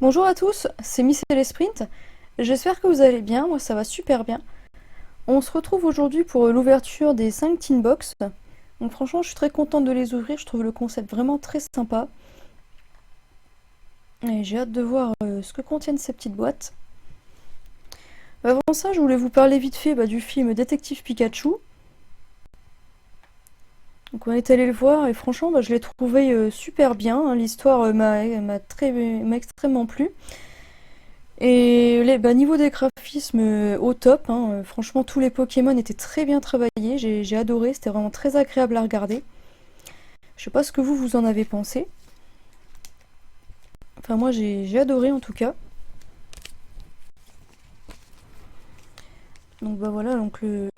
Bonjour à tous, c'est Miss et les Sprint. J'espère que vous allez bien, moi ça va super bien. On se retrouve aujourd'hui pour l'ouverture des 5 Teen Box. Donc franchement, je suis très contente de les ouvrir, je trouve le concept vraiment très sympa. Et j'ai hâte de voir ce que contiennent ces petites boîtes. Avant ça, je voulais vous parler vite fait du film Détective Pikachu. Donc on est allé le voir et franchement, je l'ai trouvé super bien, hein. L'histoire m'a extrêmement plu. Et niveau des graphismes, au top, hein. Franchement, tous les Pokémon étaient très bien travaillés. J'ai adoré, c'était vraiment très agréable à regarder. Je sais pas ce que vous en avez pensé. Enfin, moi, j'ai adoré en tout cas. Donc, voilà, donc le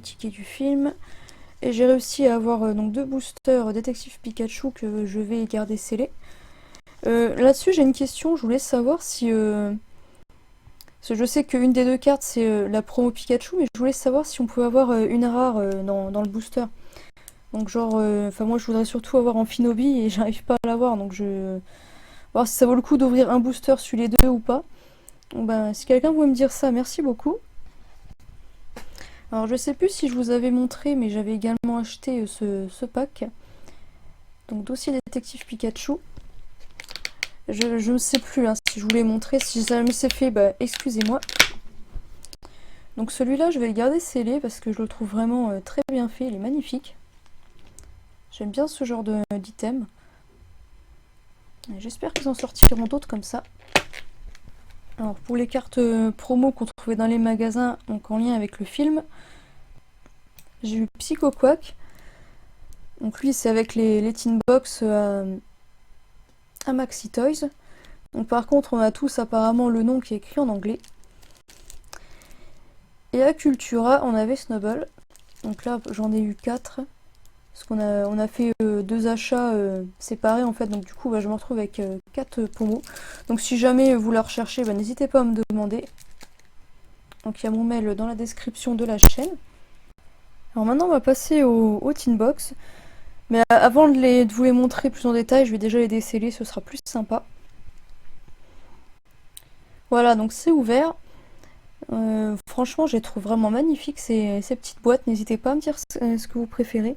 ticket du film. Et j'ai réussi à avoir donc deux boosters Détective Pikachu que je vais garder scellés. Là-dessus, j'ai une question. Je voulais savoir si. Parce que je sais qu'une des deux cartes c'est la promo Pikachu, mais je voulais savoir si on pouvait avoir une rare dans le booster. Donc genre, enfin moi je voudrais surtout avoir Amphinobi et j'arrive pas à l'avoir, donc je voir si ça vaut le coup d'ouvrir un booster sur les deux ou pas. Donc, si quelqu'un pouvait me dire ça, merci beaucoup. Alors je sais plus si je vous avais montré, mais j'avais également acheté ce pack. Donc dossier détective Pikachu. Je ne sais plus hein, si je voulais montrer, si ça me s'est fait, excusez-moi. Donc celui-là je vais le garder scellé parce que je le trouve vraiment très bien fait, il est magnifique. J'aime bien ce genre d'item. J'espère qu'ils en sortiront d'autres comme ça. Alors pour les cartes promo qu'on trouvait dans les magasins, donc en lien avec le film, j'ai eu Psycho Quack. Donc lui c'est avec les Teen Box à Maxi Toys. Donc par contre on a tous apparemment le nom qui est écrit en anglais. Et à Cultura on avait Snubble. Donc là j'en ai eu 4. Parce on a fait deux achats séparés en fait. Donc du coup je me retrouve avec 4 promos. Donc si jamais vous la recherchez, n'hésitez pas à me demander. Donc il y a mon mail dans la description de la chaîne. Alors maintenant on va passer au Teen Box. Mais avant de vous les montrer plus en détail, je vais déjà les déceler, ce sera plus sympa. Voilà, donc c'est ouvert. Franchement, je les trouve vraiment magnifiques ces petites boîtes. N'hésitez pas à me dire ce que vous préférez.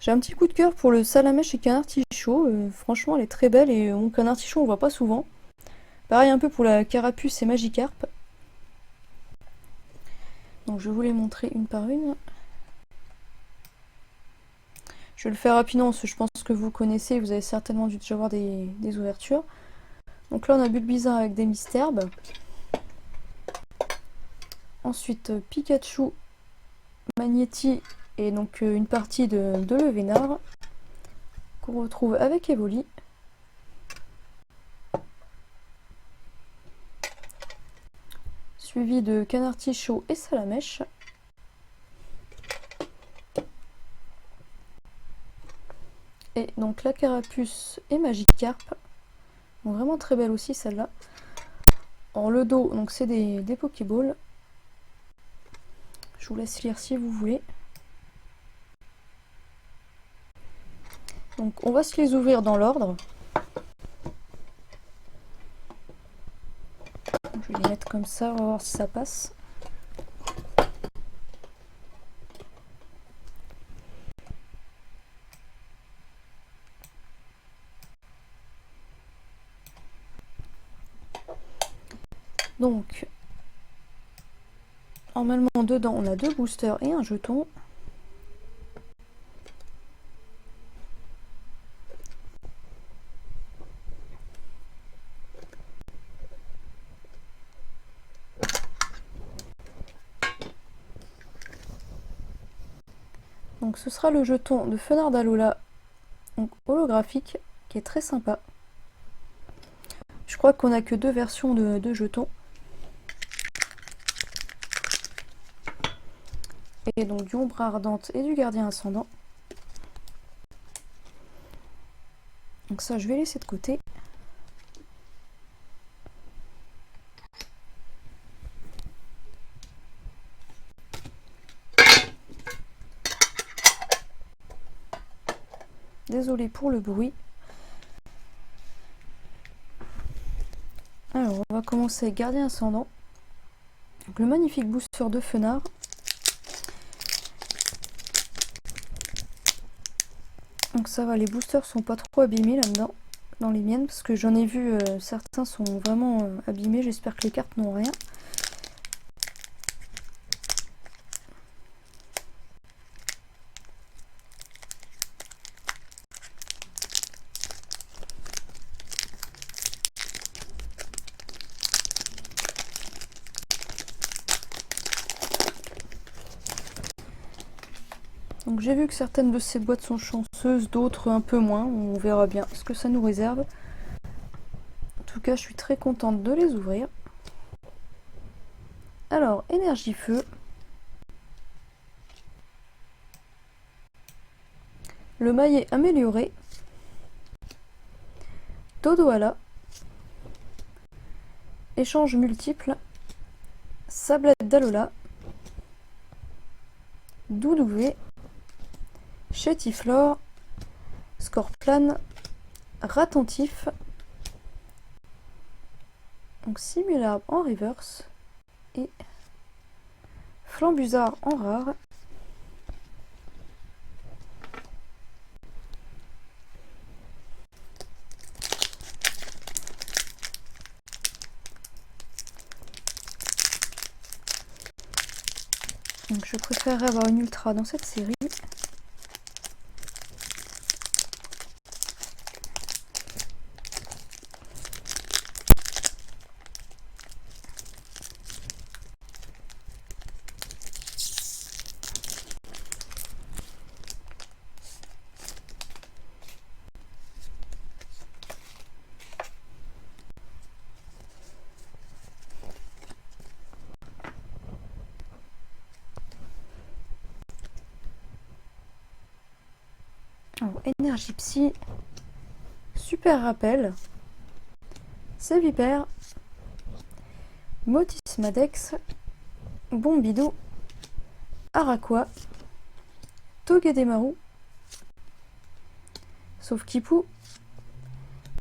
J'ai un petit coup de cœur pour le salamèche et canard artichaut. Franchement, elle est très belle et mon canard artichaut, on voit pas souvent. Pareil un peu pour la carapuce et Magikarp. Donc je vais vous les montrer une par une. Je vais le faire rapidement parce que je pense que vous connaissez, vous avez certainement dû déjà voir des ouvertures. Donc là on a Bulbizarre avec des Misterbes. Ensuite Pikachu, Magnéti et donc une partie de Levénard qu'on retrouve avec Evoli. Suivi de Canartichaud et Salamèche. Et donc la Carapuce et Magikarp. Donc vraiment très belle aussi celle-là. En le dos, donc c'est des Pokéballs. Je vous laisse lire si vous voulez. Donc on va se les ouvrir dans l'ordre. Je vais les mettre comme ça, on va voir si ça passe. Donc, normalement dedans on a deux boosters et un jeton. Donc ce sera le jeton de Fenard d'Alola, donc holographique, qui est très sympa. Je crois qu'on a que deux versions de jetons. Et donc du ombre ardente et du gardien ascendant. Donc ça je vais laisser de côté. Désolée pour le bruit. Alors, on va commencer avec Gardien Ascendant. Donc, le magnifique booster de Fenard. Donc ça va, les boosters sont pas trop abîmés là-dedans, dans les miennes, parce que j'en ai vu, certains sont vraiment abîmés. J'espère que les cartes n'ont rien. Donc j'ai vu que certaines de ces boîtes sont chanceuses, d'autres un peu moins. On verra bien ce que ça nous réserve. En tout cas, je suis très contente de les ouvrir. Alors, énergie feu. Le maillet amélioré. Dodoala. Échange multiple. Sablette d'Alola. Doudouvé. Chétiflore. Scorplane. Ratentif. Donc Simularbe en reverse. Et Flambusard en rare. Donc je préférerais avoir une ultra dans cette série. Alors, énergie psy, super rappel, Sévipère, Motismadex, Bombidou, Araqua, Togedemaru, sauf Kipou,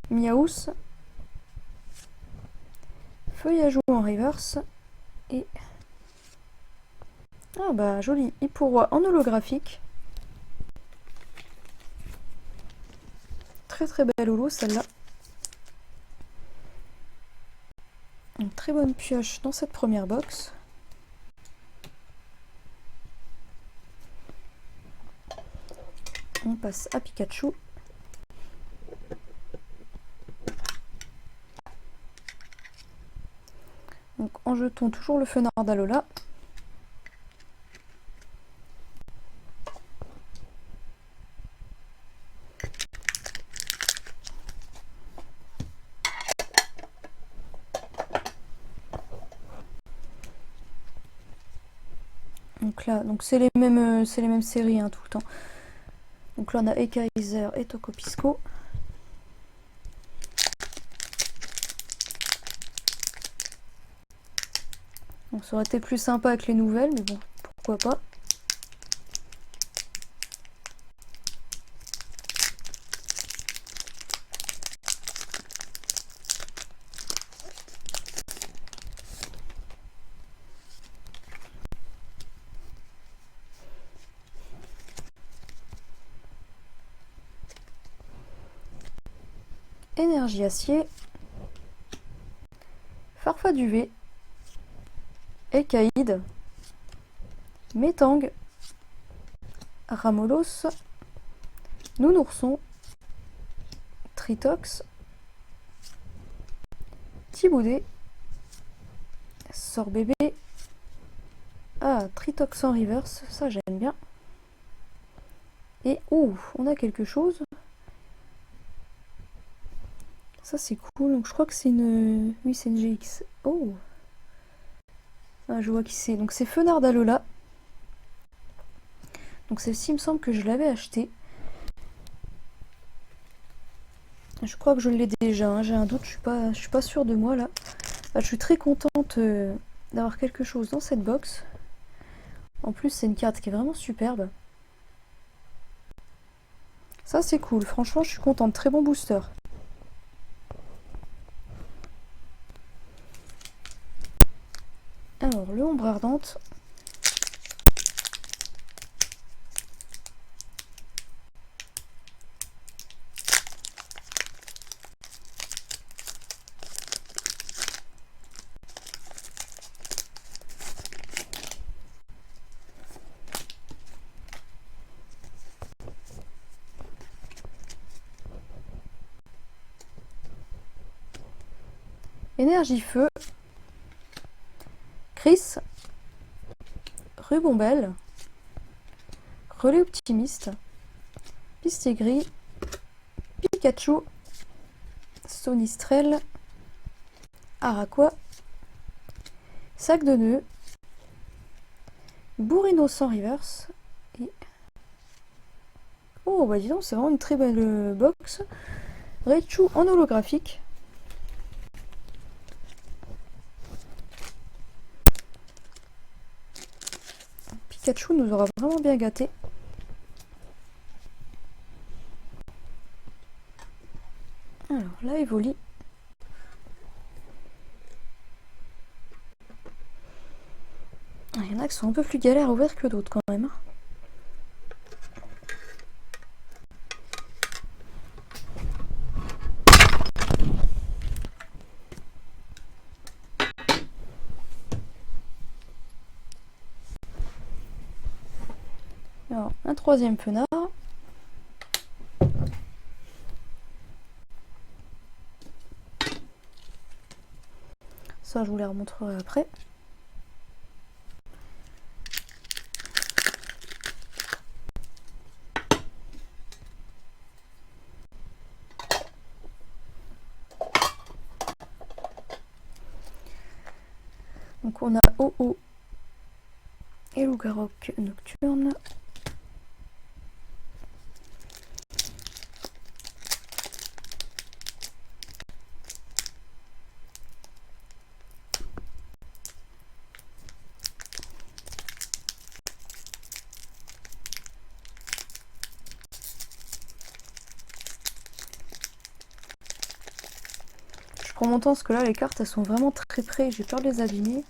Miaous, Feuillajou en reverse, et... Ah bah joli, Hippuroi en holographique. Très très belle holo celle-là. Une très bonne pioche dans cette première box. On passe à Pikachu. Donc en jeton toujours le Fenard d'Alola. Donc là, c'est les mêmes séries hein, tout le temps. Donc là on a Ekaiser et Tokopisco. Donc ça aurait été plus sympa avec les nouvelles, mais bon, pourquoi pas. Énergie acier, Farfaduvé, Ekaïd, Métang, Ramolos, Nounourson, Tritox, Tiboudé, Sorbébé, ah, Tritox en reverse, ça j'aime bien. Et ouh, on a quelque chose. Ça c'est cool, donc je crois que c'est une... Oui c'est une GX. Oh, ah, je vois qui c'est. Donc c'est Fenard d'Alola. Donc celle-ci, il me semble que je l'avais acheté. Je crois que je l'ai déjà, hein. J'ai un doute, je suis pas sûre de moi là. Ah, je suis très contente d'avoir quelque chose dans cette box. En plus c'est une carte qui est vraiment superbe. Ça c'est cool, franchement je suis contente, très bon booster. Alors, le ombre ardente. Énergie feu. Chris. Rubombelle. Relais optimiste. Pisté gris. Pikachu. Sonistrel. Araqua. Sac de nœuds. Bourrino sans reverse. Et... oh bah dis donc, c'est vraiment une très belle box. Raichu en holographique. Pikachu nous aura vraiment bien gâté. Alors là, Evoli. Il y en a qui sont un peu plus galères à ouvrir que d'autres quand même. Alors, un troisième Fenard. Ça, je vous les remontrerai après. Donc on a OO et Lougarok Nocturne. Je prends mon temps parce que là les cartes elles sont vraiment très près, j'ai peur de les abîmer.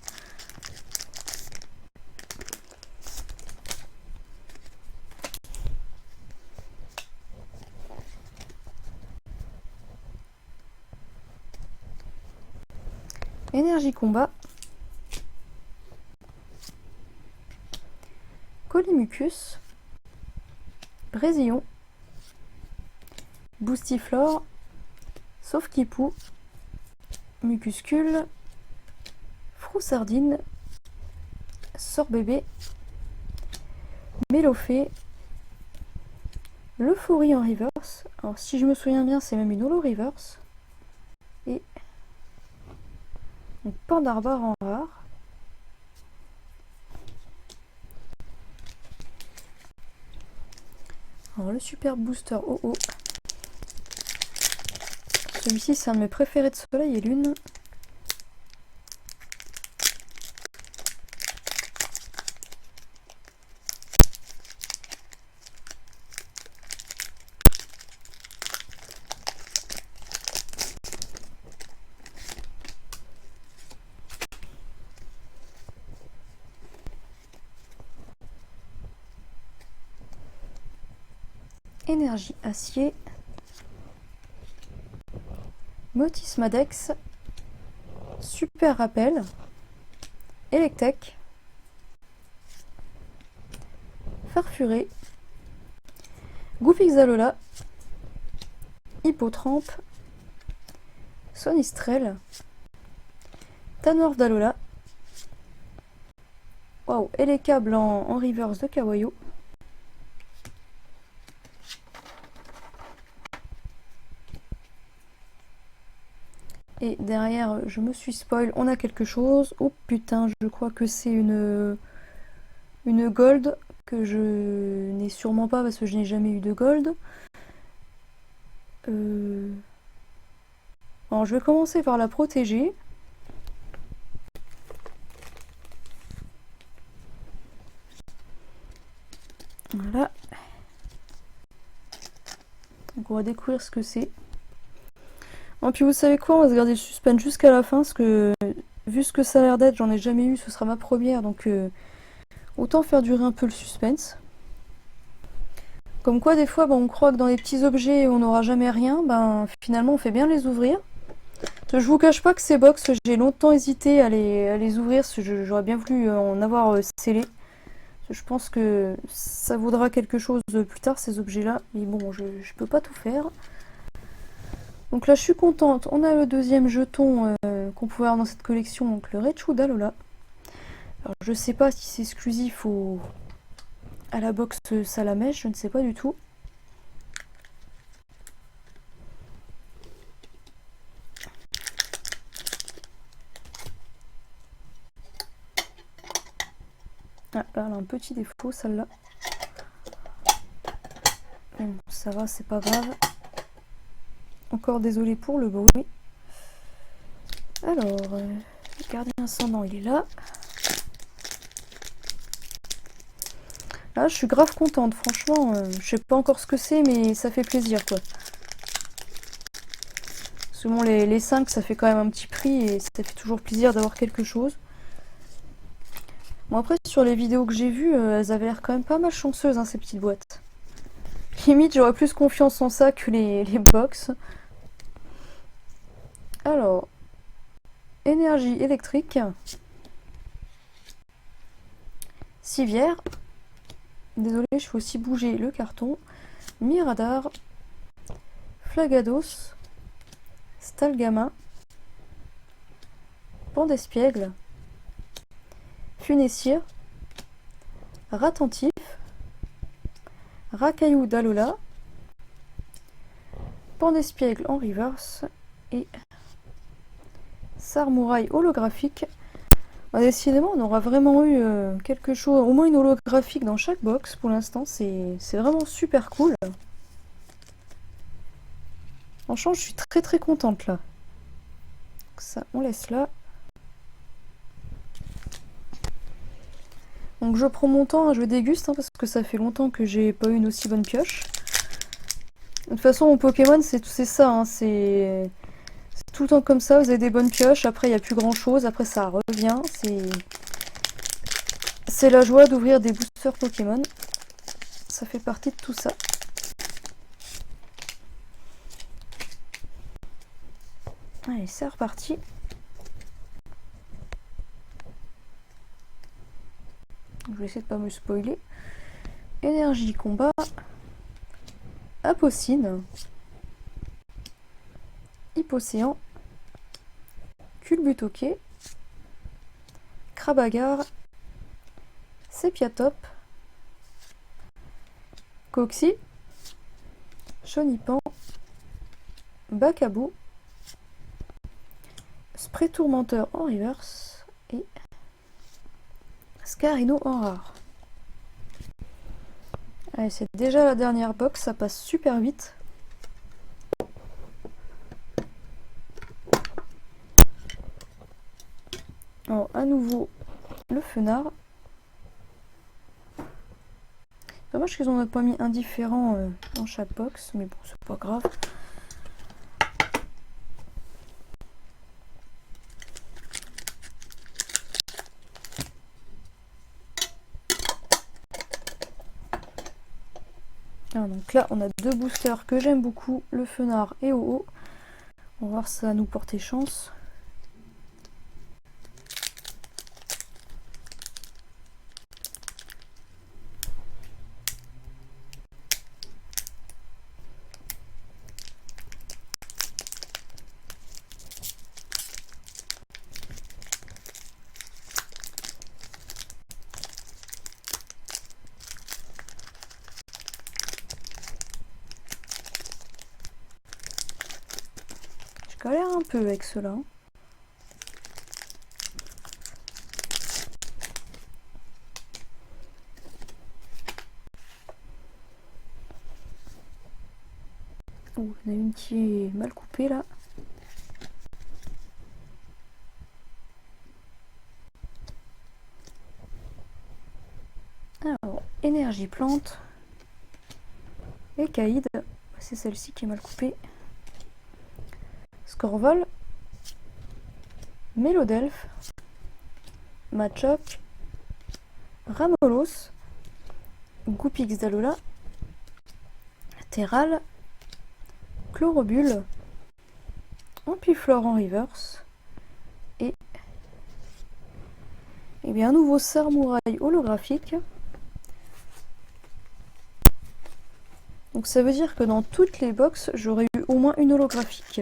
Énergie combat. Colimucus. Brésillion. Boostiflore. Sauf-Kipou. Mucuscule. Froussardine. Sorbébé. Mélophée. L'Euphorie en reverse. Alors si je me souviens bien, c'est même une holo reverse. Et donc Pandarbare en rare. Alors le super booster OO. Celui-ci c'est un de mes préférés de Soleil et Lune. Énergie acier. Motismadex. Super rappel. Electek. Farfuré. Goupixalola. Hippotrampe. Sonistrel. Tanorf-Dalola. Waouh, et les câbles en reverse de Kawayo. Et derrière, je me suis spoil, on a quelque chose. Oh putain, je crois que c'est une gold que je n'ai sûrement pas parce que je n'ai jamais eu de gold. Alors je vais commencer par la protéger. Voilà. Donc on va découvrir ce que c'est. Et puis vous savez quoi, on va se garder le suspense jusqu'à la fin parce que vu ce que ça a l'air d'être, j'en ai jamais eu, ce sera ma première, donc autant faire durer un peu le suspense. Comme quoi, des fois, on croit que dans les petits objets, on n'aura jamais rien. Finalement, on fait bien les ouvrir. Je vous cache pas que ces box, j'ai longtemps hésité à les ouvrir. J'aurais bien voulu en avoir scellé. Je pense que ça vaudra quelque chose plus tard, ces objets-là. Mais bon, je peux pas tout faire. Donc là, je suis contente. On a le deuxième jeton qu'on pouvait avoir dans cette collection, donc le Raichu d'Alola. Alors, je sais pas si c'est exclusif à la box Salamèche, je ne sais pas du tout. Ah, là, elle a un petit défaut, celle-là. Bon, ça va, c'est pas grave. Encore désolé pour le bruit. Alors, le gardien ascendant, il est là. Là, je suis grave contente, franchement. Je sais pas encore ce que c'est, mais ça fait plaisir, quoi. Parce que bon, les 5, ça fait quand même un petit prix et ça fait toujours plaisir d'avoir quelque chose. Bon, après, sur les vidéos que j'ai vues, elles avaient l'air quand même pas mal chanceuses, hein, ces petites boîtes. Limite, j'aurais plus confiance en ça que les box. Alors, énergie électrique. Civière. Désolé, je fais aussi bouger le carton. Miradar. Flagados. Stalgama. Pan d'espiègle. Funessire. Ratentif. Racaillou d'Alola. Pan d'espiègle en reverse. Et Sarmouraï holographique. Décidément, on aura vraiment eu quelque chose, au moins une holographique dans chaque box pour l'instant. C'est vraiment super cool. Franchement, je suis très très contente là. Donc ça, on laisse là. Donc je prends mon temps, je déguste, parce que ça fait longtemps que j'ai pas eu une aussi bonne pioche. De toute façon, en Pokémon, c'est ça. C'est tout le temps comme ça, vous avez des bonnes pioches, après il n'y a plus grand chose, après ça revient. C'est la joie d'ouvrir des boosters Pokémon. Ça fait partie de tout ça. Allez, c'est reparti. Je vais essayer de pas me spoiler. Énergie combat. Apocine. Hypocéan. Culbutoqué. Krabagar. Sépiatop. Coxy. Chonipan. Bacabou. Spray tourmenteur en reverse. Et Scarino en rare. Allez, c'est déjà la dernière box, ça passe super vite. Alors, à nouveau, le fenard. Dommage qu'ils n'en aient pas mis un différent dans chaque box, mais bon, c'est pas grave. Ah, donc là, on a deux boosters que j'aime beaucoup, le fenard et OO. On va voir si ça va nous porter chance. Je galère un peu avec cela. Oh, il y en a une qui est mal coupée là. Alors, énergie plante. Et Caïd, c'est celle-ci qui est mal coupée. Scorvol. Mélodelph, Machoc, Ramolos, Goupix d'Alola, Terral, Chlorobule, Ampiflore en reverse, et bien un nouveau Samouraï holographique. Donc ça veut dire que dans toutes les box, j'aurais eu au moins une holographique.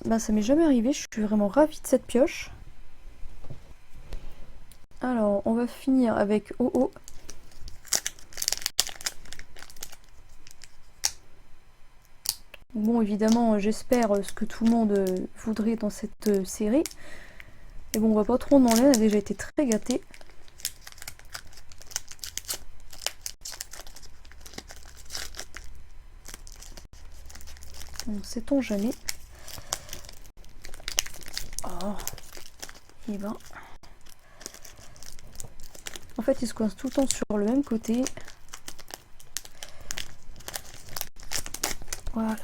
Bah ça m'est jamais arrivé, je suis vraiment ravie de cette pioche. Alors on va finir avec OO. Bon évidemment j'espère ce que tout le monde voudrait dans cette série. Et bon on va pas trop en enlever, on a déjà été très gâtés. On sait-on jamais. Oh. Et ben. En fait il se coince tout le temps sur le même côté. Voilà.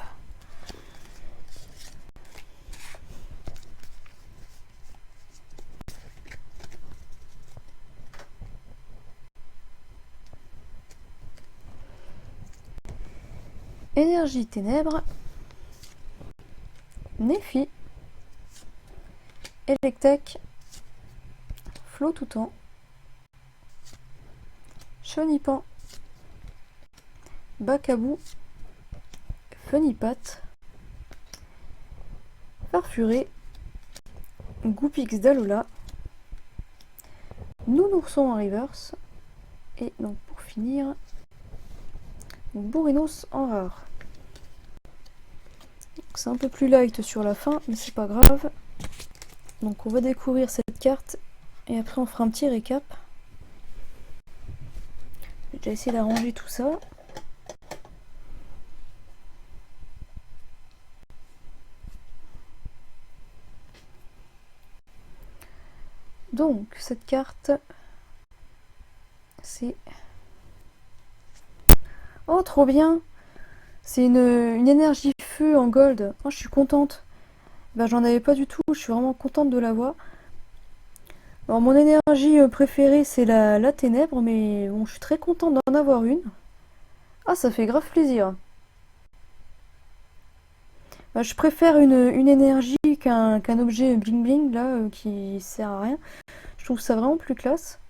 Énergie ténèbres, Nephi, Electek, Flottoutan, Chenipan, Bacabou, Funipat, Farfuré, Goupix d'Alola, Nounourson en reverse, et donc pour finir, Bourrinos en rare. C'est un peu plus light sur la fin, mais c'est pas grave. Donc on va découvrir cette carte et après on fera un petit récap. J'ai déjà essayé d'arranger tout ça. Donc cette carte, c'est... Oh trop bien! C'est une énergie feu en gold. Oh, je suis contente. Ben, j'en avais pas du tout. Je suis vraiment contente de l'avoir. Alors, mon énergie préférée, c'est la ténèbre. Mais bon, je suis très contente d'en avoir une. Ah, ça fait grave plaisir. Ben, je préfère une énergie qu'un objet bling bling, là, qui sert à rien. Je trouve ça vraiment plus classe.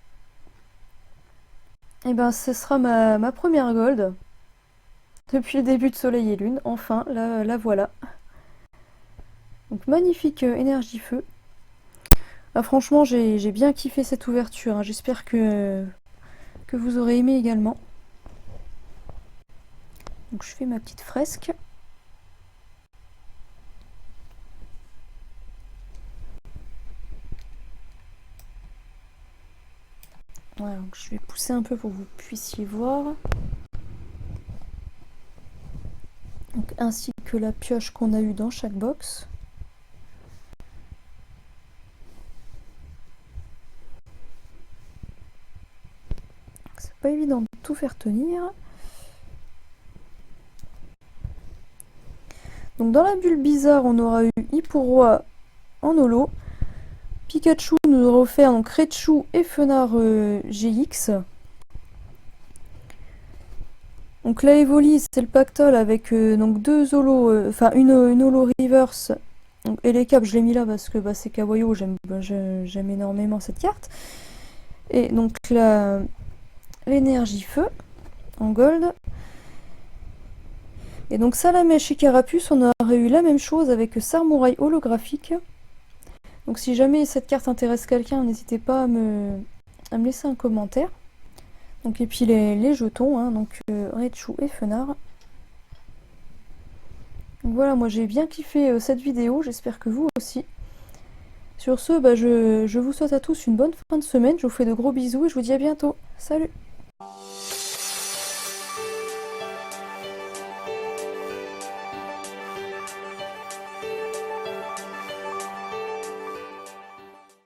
Et ben, ce sera ma première gold. Depuis le début de Soleil et Lune, enfin, la voilà. Donc magnifique énergie feu. Ah, franchement, j'ai bien kiffé cette ouverture, hein. J'espère que vous aurez aimé également. Donc je fais ma petite fresque. Voilà, donc je vais pousser un peu pour que vous puissiez voir. Donc, ainsi que la pioche qu'on a eue dans chaque box. C'est pas évident de tout faire tenir. Donc dans la bulle bizarre, on aura eu Hipporoy en holo. Pikachu nous aura offert donc Raichu et Fenard GX. Donc la Evoli, c'est le pactole avec donc deux holos, enfin une holo reverse. Donc, et les caps, je l'ai mis là parce que bah, c'est kawaii, j'aime énormément cette carte. Et donc l'énergie feu en gold. Et donc Salamèche et Carapuce, on aurait eu la même chose avec Samouraï holographique. Donc si jamais cette carte intéresse quelqu'un, n'hésitez pas à me laisser un commentaire. Donc, et puis les jetons, hein, donc Raichu et Fenard. Donc voilà, moi j'ai bien kiffé cette vidéo, j'espère que vous aussi. Sur ce, bah, je vous souhaite à tous une bonne fin de semaine, je vous fais de gros bisous et je vous dis à bientôt. Salut!